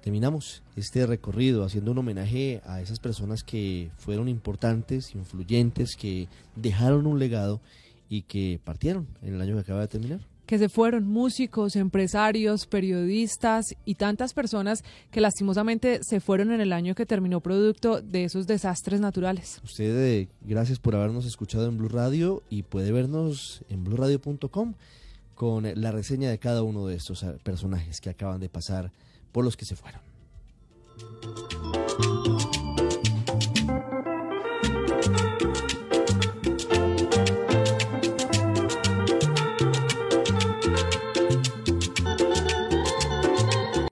[SPEAKER 1] terminamos este recorrido haciendo un homenaje a esas personas que fueron importantes, influyentes, que dejaron un legado y que partieron en el año que acaba de terminar.
[SPEAKER 2] que se fueron, músicos, empresarios, periodistas y tantas personas que lastimosamente se fueron en el año que terminó producto de esos desastres naturales.
[SPEAKER 1] Usted, gracias por habernos escuchado en Blue Radio y puede vernos en bluradio.com con la reseña de cada uno de estos personajes que acaban de pasar por los que se fueron.